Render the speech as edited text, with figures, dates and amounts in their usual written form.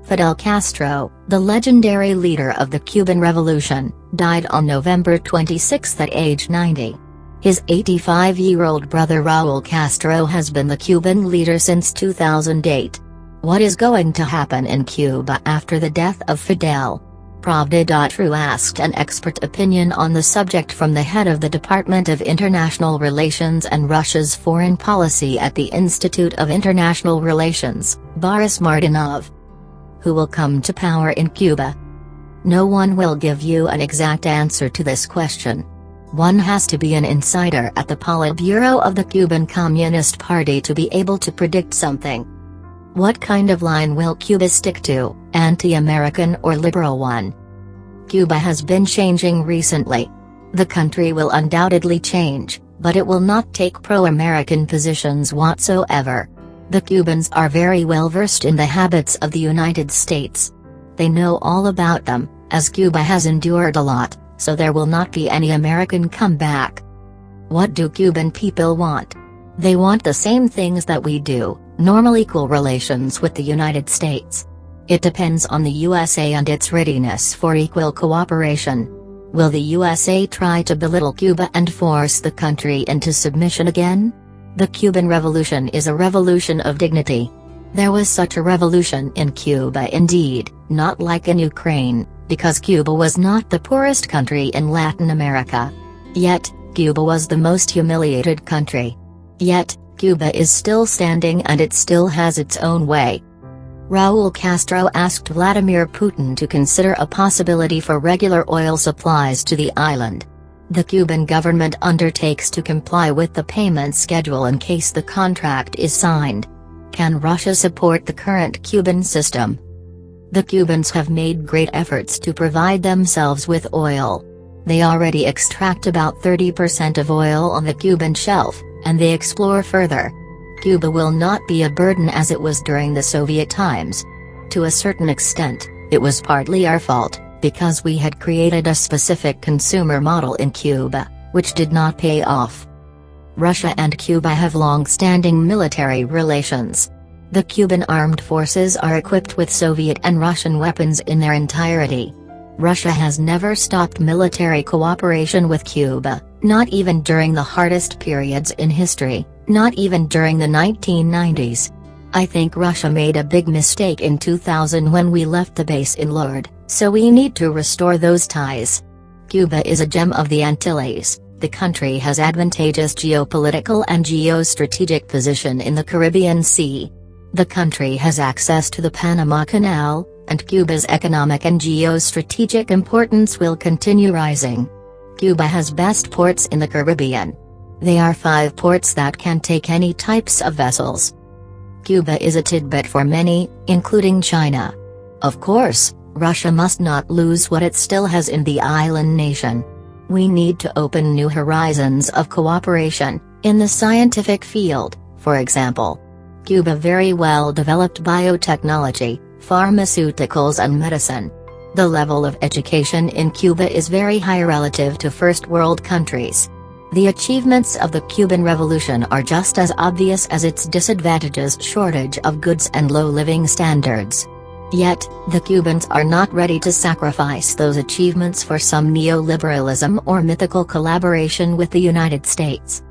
Fidel Castro, the legendary leader of the Cuban Revolution, died on November 26 at age 90. His 85-year-old brother Raul Castro has been the Cuban leader since 2008. What is going to happen in Cuba after the death of Fidel? Pravda.ru asked an expert opinion on the subject from the head of the Department of International Relations and Russia's Foreign Policy at the Institute of International Relations, Boris Martinov. Who will come to power in Cuba? No one will give you an exact answer to this question. One has to be an insider at the Politburo of the Cuban Communist Party to be able to predict something. What kind of line will Cuba stick to, anti-American or liberal one? Cuba has been changing recently. The country will undoubtedly change, but it will not take pro-American positions whatsoever. The Cubans are very well versed in the habits of the United States. They know all about them, as Cuba has endured a lot, so there will not be any American comeback. What do Cuban people want? They want the same things that we do, normal equal relations with the United States. It depends on the USA and its readiness for equal cooperation. Will the USA try to belittle Cuba and force the country into submission again? The Cuban Revolution is a revolution of dignity. There was such a revolution in Cuba indeed, not like in Ukraine, because Cuba was not the poorest country in Latin America. Yet, Cuba was the most humiliated country. Yet, Cuba is still standing and it still has its own way. Raul Castro asked Vladimir Putin to consider a possibility for regular oil supplies to the island. The Cuban government undertakes to comply with the payment schedule in case the contract is signed. Can Russia support the current Cuban system? The Cubans have made great efforts to provide themselves with oil. They already extract about 30% of oil on the Cuban shelf, and they explore further. Cuba will not be a burden as it was during the Soviet times. To a certain extent, it was partly our fault, because we had created a specific consumer model in Cuba, which did not pay off. Russia and Cuba have long-standing military relations. The Cuban armed forces are equipped with Soviet and Russian weapons in their entirety. Russia has never stopped military cooperation with Cuba, not even during the hardest periods in history, not even during the 1990s. I think Russia made a big mistake in 2000 when we left the base in Lourdes, so we need to restore those ties. Cuba is a gem of the Antilles. The country has advantageous geopolitical and geostrategic position in the Caribbean Sea. The country has access to the Panama Canal, and Cuba's economic and geostrategic importance will continue rising. Cuba has best ports in the Caribbean. They are 5 ports that can take any types of vessels. Cuba is a tidbit for many, including China. Of course, Russia must not lose what it still has in the island nation. We need to open new horizons of cooperation, in the scientific field, for example. Cuba very well developed biotechnology, pharmaceuticals and medicine. The level of education in Cuba is very high relative to first world countries. The achievements of the Cuban Revolution are just as obvious as its disadvantages: shortage of goods and low living standards. Yet, the Cubans are not ready to sacrifice those achievements for some neoliberalism or mythical collaboration with the United States.